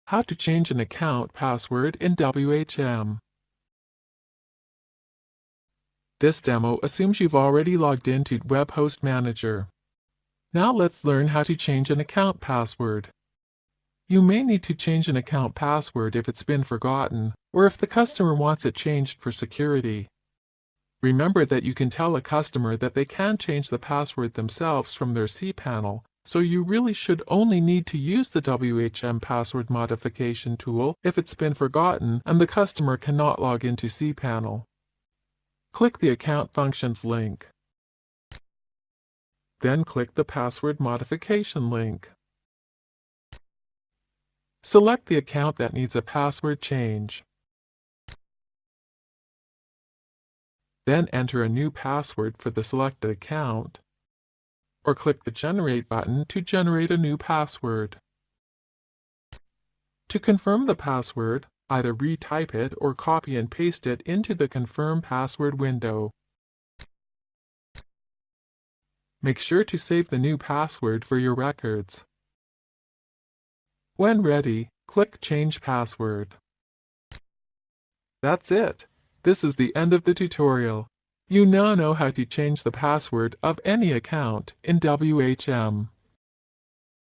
How to change an account password in WHM. This demo assumes you've already logged into WebHost Manager. Now let's learn how to change an account password. You may need to change an account password if it's been forgotten, or if the customer wants it changed for security. Remember that you can tell a customer that they can change the password themselves from their cPanel, so you really should only need to use the WHM password modification tool if it's been forgotten and the customer cannot log into cPanel. Click the Account Functions link. Then click the Password Modification link. Select the account that needs a password change. Then enter a new password for the selected account, or click the Generate button to generate a new password. To confirm the password, either retype it or copy and paste it into the Confirm Password window. Make sure to save the new password for your records. When ready, click Change Password. That's it. This is the end of the tutorial. You now know how to change the password of any account in WHM.